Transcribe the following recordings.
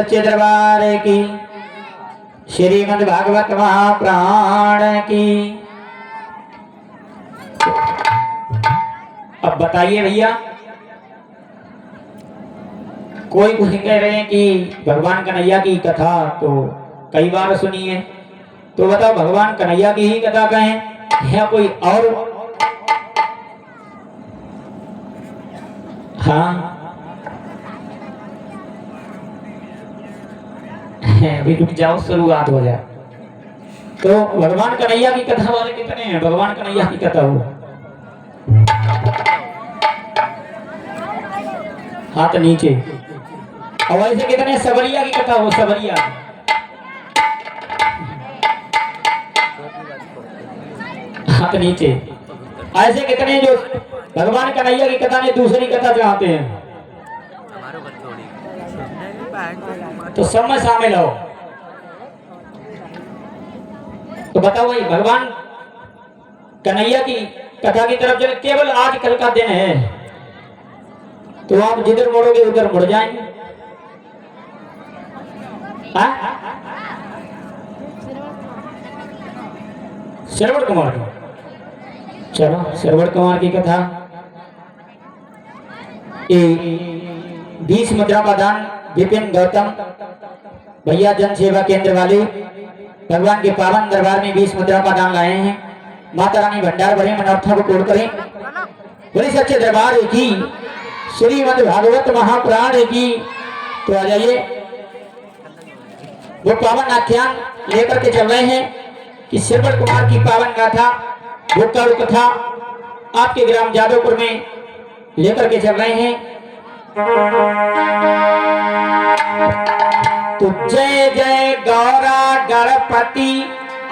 सच्चे दरबार की, श्रीमद् भागवत महापुराण की। अब बताइए भैया, कोई कुछ कह रहे हैं कि भगवान कन्हैया की कथा तो कई बार सुनी है, तो बताओ भगवान कन्हैया की ही कथा कहें या कोई और? हाँ अभी रुक जाओ, शुरुआत हो जाए। तो भगवान कन्हैया की कथा वाले कितने हैं? भगवान कन्हैया की कथा हो हाथ नीचे। और ऐसे कितने सबरिया की कथा हो? सबरिया हाथ नीचे। ऐसे कितने जो भगवान कन्हैया की कथा में दूसरी कथा चाहते हैं? तो सब में शामिल हो। तो बताओ भाई, भगवान कन्हैया की कथा की तरफ चले। केवल आज कल का दिन है, तो आप जिधर मुड़ोगे उधर मुड़ जाएंगे। श्रवण कुमार की, चलो श्रवण कुमार की कथा। 20 मुद्रा का दान विपिन गौतम भैया जन सेवा केंद्र वाले भगवान के पावन दरबार में 20 मुद्रा का दान लाए हैं। माता रानी भंडार भरे मनोरथा को पूर्ण करें। बड़े सच्चे दरबार की, श्रीमद् भागवत महापुराण की। तो आ जाइए, वो पावन आख्यान लेकर के चल रहे हैं कि श्रवण कुमार की पावन गाथा, वो कल कथा आपके ग्राम जादवपुर में लेकर के चल रहे हैं। तो जय जय गौरा गणपति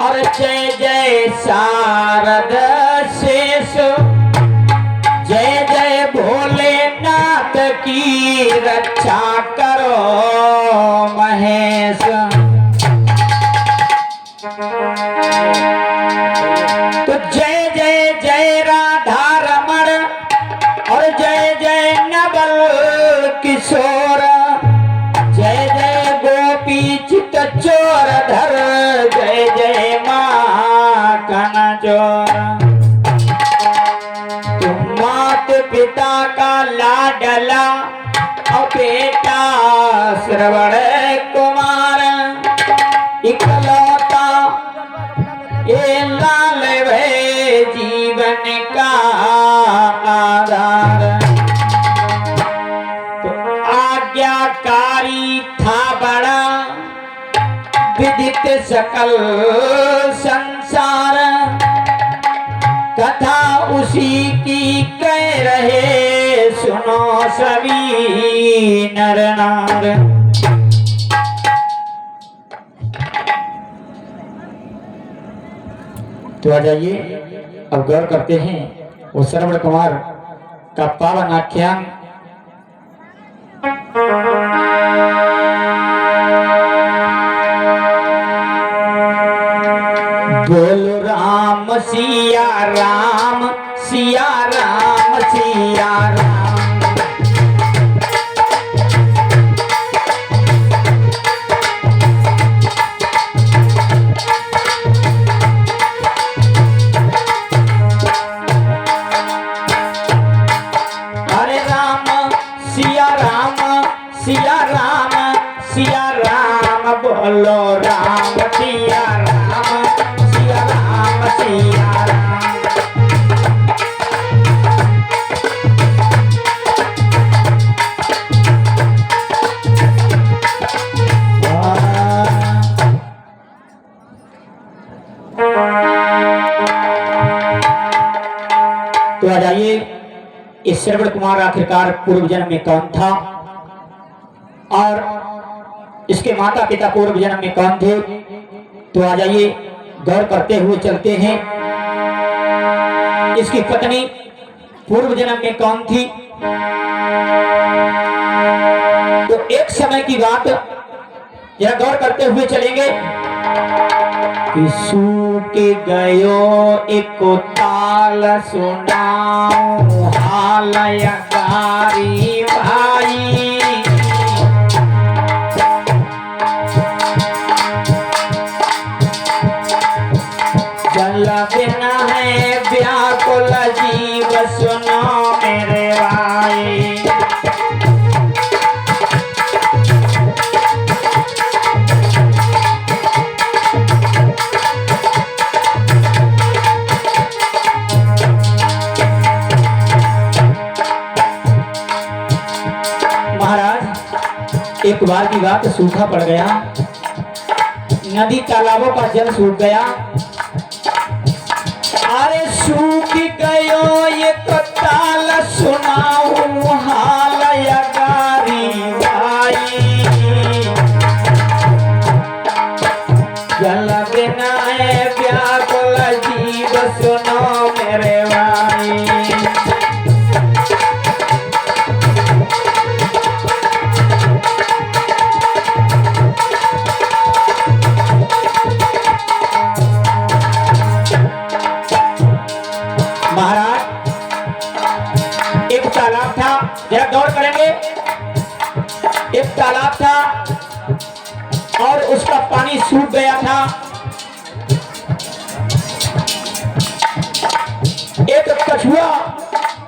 और जय जय शारद शेष, जय जय भोलेनाथ की रक्षा करो महेश। तो जय जय जय राधा रमण और जय जय नवल किशोर, जय जय गोपी चित चोर धर, जय जय माँ कनचोर। तुम मात पिता का लाडला और बेटा श्रवण कुमार, इकलौता ये लाल भय जीवन का आधार। तो आज्ञाकारी था बड़ा विदित सकल संसार, कथा उसी की कह रहे सुनो सभी नर नार। तो आ जाइए, अब गौर करते हैं वो श्रवण कुमार का पावन आख्यान। बोल राम सिया राम, सिया राम सिया राम। सिया राम सिया राम, बोलो राम सिया राम, सिया राम सिया राम। तो आ जाइए, इस श्रवण कुमार आखिरकार पूर्व जन्म में कौन था और इसके माता पिता पूर्व जन्म में कौन थे? तो आ जाइए, गौर करते हुए चलते हैं। इसकी पत्नी पूर्व जन्म में कौन थी? तो एक समय की बात जरा गौर करते हुए चलेंगे। कि सूख गयो एक ताल सुनाऊं हाल यगारी भाई, बिना है व्याकुल जीव सुनो मेरे भाई। महाराज एक बार की बात, सूखा पड़ गया, नदी तालाबों का जल सूख गया। अरे सूख गयो एक ताल सुनाऊं हाल यगारी भाई। जल बिना है व्याकुल जीव सुनो मेरे भाई। जरा गौर करेंगे, एक तालाब था और उसका पानी सूख गया था। एक कछुआ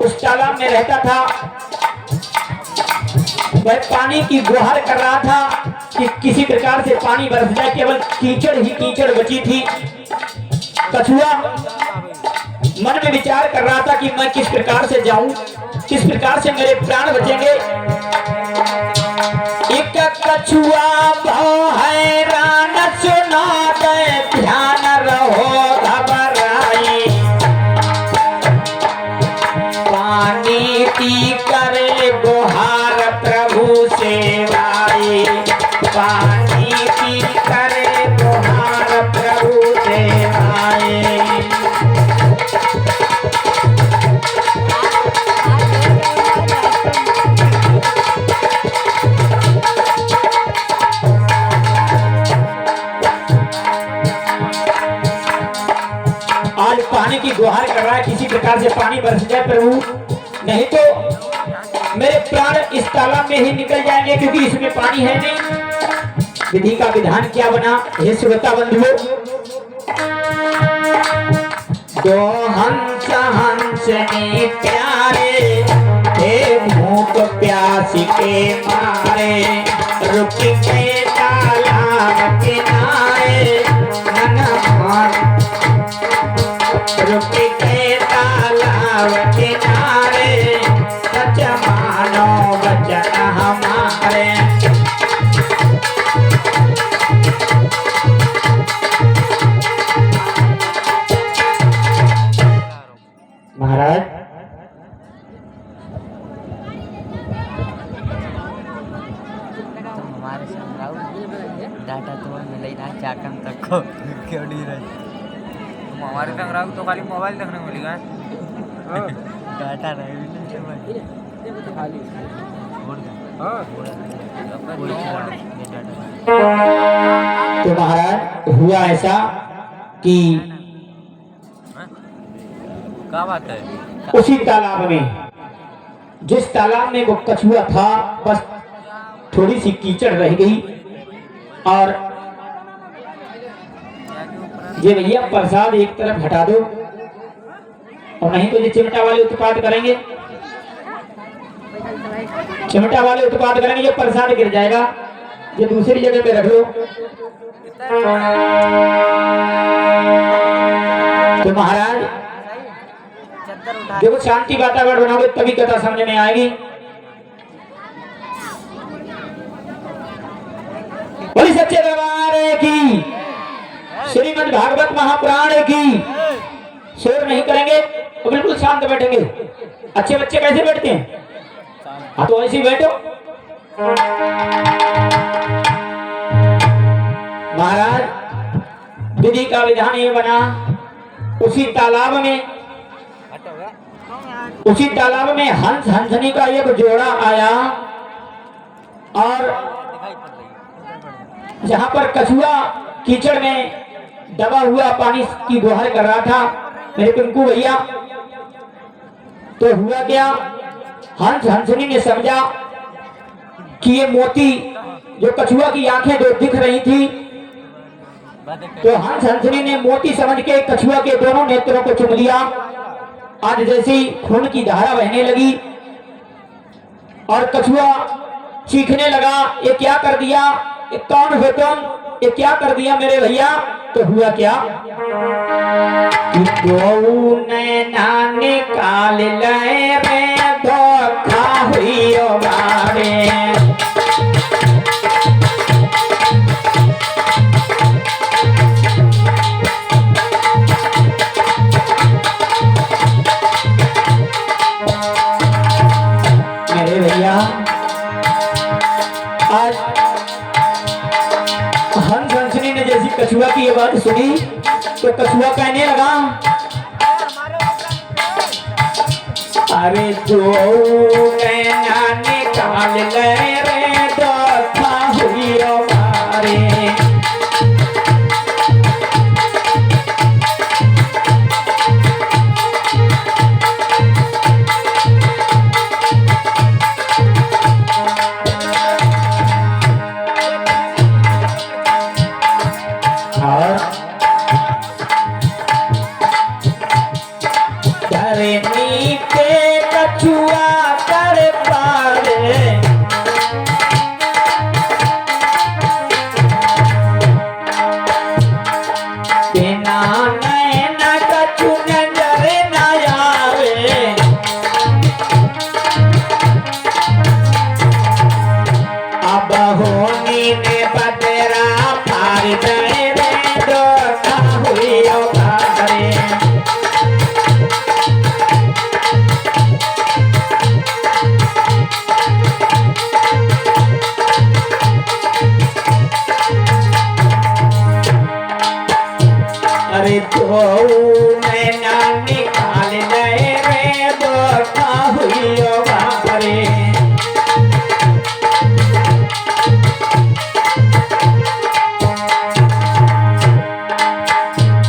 उस तालाब में रहता था। वह पानी की गुहार कर रहा था कि किसी प्रकार से पानी बरस जाए, केवल कीचड़ ही कीचड़ बची थी। कछुआ मन में विचार कर रहा था कि मैं किस प्रकार से जाऊं, किस प्रकार से मेरे प्राण बचेंगे। एक कछुआ भाव हैरान सुना दे ध्यान रहो घबराई। पानी पी करे गुहार प्रभु सेवाई। पानी पी करे गुहार प्रभु सेवाई। पानी की गुहार कर रहा है, किसी प्रकार से पानी बरस जाए प्रभु, नहीं तो मेरे प्राण इस तालाब में ही निकल जाएंगे, क्योंकि इसमें पानी है नहीं। विधि का विधान क्या बना, हे श्रोता बंधुओं। दो हंस हंस ने प्यारे हे भूख प्यास के मारे। रुक के तालाब किनारे रुक के तालाब किनारे सच मानो वचन हमारे। महाराज हमारे डाटा तो मिले ना चाकन तक को क्यों नहीं रहे। हमारे संग रहा तो खाली मोबाइल देखने को मिलेगा। डाटा नहीं खाली। तो महाराज हुआ ऐसा कि क्या बात है, उसी तालाब में, जिस तालाब में वो कछुआ था, बस थोड़ी सी कीचड़ रह गई। और ये भैया प्रसाद एक तरफ हटा दो, और नहीं तो ये चिमटा वाले उत्पाद करेंगे, चिमटा वाले उत्पाद करेंगे, ये प्रसाद गिर जाएगा। ये दूसरी जगह पे रख लो। तो महाराज देखो, शांति वातावरण बनाओगे तभी कथा समझ में आएगी। बोली सच्चे दरबार की, श्रीमद् भागवत महापुराण की। शोर नहीं करेंगे तो बिल्कुल शांत बैठेंगे। अच्छे बच्चे कैसे बैठते हैं? हाँ तो ऐसे ही बैठो। महाराज विधि का विधान ये बना, उसी तालाब में हंस हंसनी का एक जोड़ा आया, और जहां पर कछुआ कीचड़ में दबा हुआ पानी की गुहार कर रहा था मेरे पिंकू भैया, तो हुआ क्या, हंस हंसनी ने समझा कि ये मोती, जो कछुआ की आंखें दो दिख रही थी, तो हंस हंसनी ने मोती समझ के कछुआ के दोनों नेत्रों को चुम लिया। आज जैसे ही खून की धारा बहने लगी और कछुआ चीखने लगा, ये क्या कर दिया, ये कौन हो तुम, ये क्या कर दिया मेरे भैया। तो हुआ क्या, दो नैना निकाल ले रे धोखा हुई बारे। मेरे भैया आज हंस हंसनी ने जैसी कछुआ की ये बात सुनी तो कछुआ कहने लगा, अरे दो नैना निकाल ले रे धोखा हुई बारे। धरनी पे कछुआ कर पारे, बिना नैना कछु नजर न आवे। अब होनी ने बदरा पार दे रे धोखा हुई बारे। अरे दो नैना निकाल ले रे धोखा हुई बारे।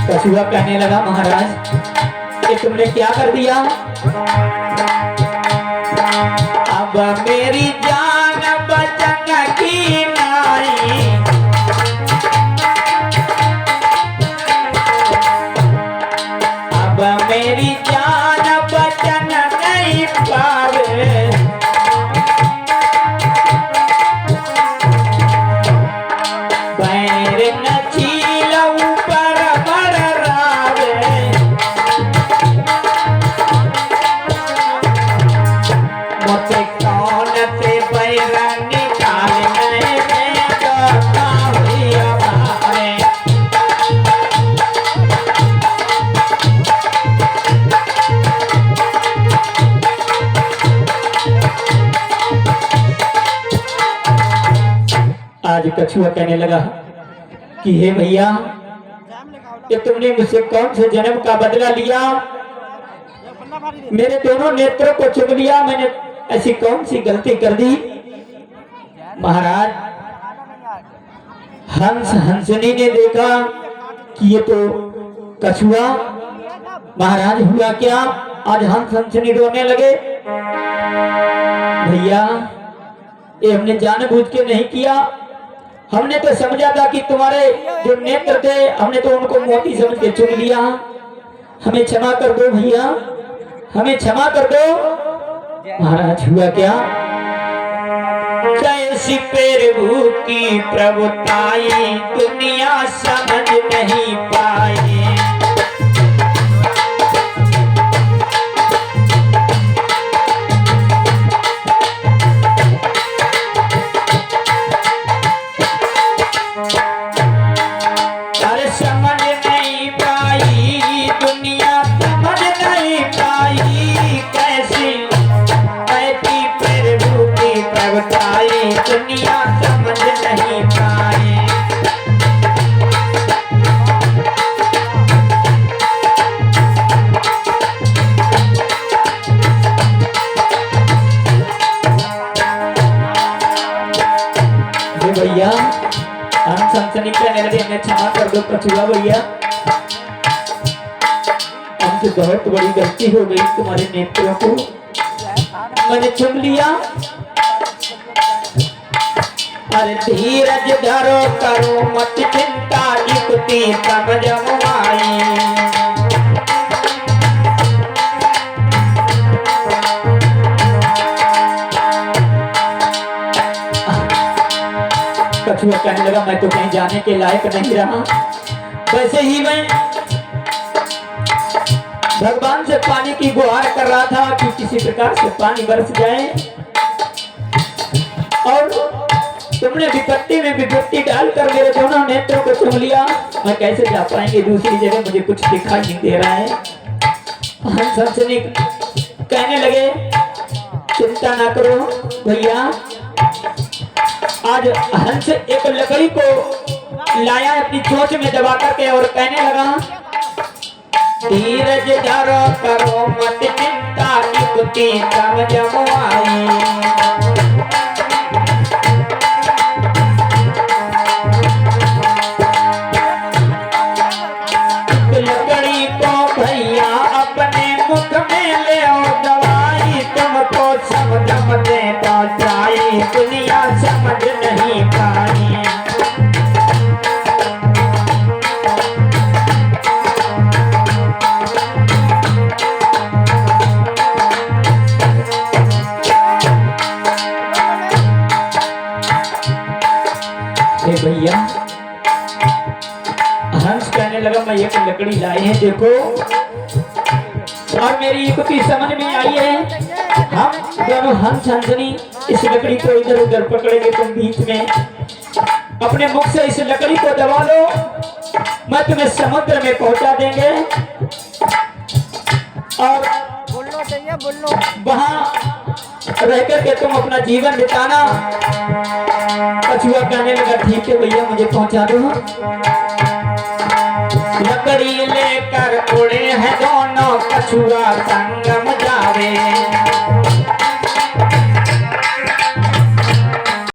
कछुआ कहने लगा, महाराज ये तुमने क्या कर दिया, अब मेरी जान बचन की नाई। अब मेरी जान बचन नहीं पावे, पैर न छील ऊपर बररावे। मोते कौन से पैर निकाल गए रे धोखा हुई बारे। आज कछुआ कहने लगा कि हे भैया, ये तुमने मुझसे कौन से जन्म का बदला लिया, मेरे दोनों नेत्रों को चुम लिया, मैंने ऐसी कौन सी गलती कर दी। महाराज हंस हंसनी ने देखा कि ये तो कछुआ, महाराज हुआ क्या, आज हंस हंसनी रोने लगे। भैया ये हमने जानबूझ के नहीं किया, हमने तो समझा था कि तुम्हारे जो नेत्र थे हमने तो उनको मोती समझ के चुन लिया, हमें क्षमा कर दो भैया, हमें क्षमा कर दो। महाराज हुआ क्या, कैसी प्रभु की प्रभुताई दुनिया समझ नहीं पाई। समझ नहीं पाई दुनिया, समझ नहीं पाई कैसी ऐसी प्रभु की प्रभुताई दुनिया समझ नहीं पाई। भैया हम सनसनी कहने लगे, हमें क्षमा कर दो कछुआ भैया, हमसे बहुत बड़ी गलती हो गई, तुम्हारे नेत्रों को मैंने चुम लिया। अरे धीरज धरो करो मत चिंता, चिंता युक्ति तब जमुआई। कछुआ कहने लगा मैं तो कहीं जाने के लायक नहीं रहा, वैसे ही मैं भगवान से पानी की गुहार कर रहा था कि किसी प्रकार से पानी बरस जाए, और तुमने विपत्ति में विपत्ति डालकर मेरे दोनों नेत्रों को चुन लिया। मैं कैसे जा पाएंगे दूसरी जगह, मुझे कुछ दिखाई नहीं दे रहा है। हंस हंसनी कहने लगे चिंता ना करो भैया। आज हंस एक लकड़ी को लाया अपनी चोंच में दबा करके और कहने लगा धीरज धरो करो मत चिंता युक्ति तब जमुआई। लकड़ी को भैया अपने मुख में ले दवाई, तुमको समझ दे तो जाए दुनिया समझ नहीं पाई। भैया हंस कहने लगा मैं एक लकड़ी लाए हैं देखो, और मेरी युक्ति समझ में आई है। हम दोनों हंस हंसनी इस लकड़ी को इधर उधर पकड़ेंगे, तुम बीच में अपने मुख से इस लकड़ी को दबा लो, मैं तुम्हें समुद्र में पहुंचा देंगे और वहां रह करके तुम अपना जीवन बिताना। कछुआ कहने लगा ठीक है भैया मुझे पहुंचा दो। लकड़ी लेकर उड़े हैं दोनों कछुआ संग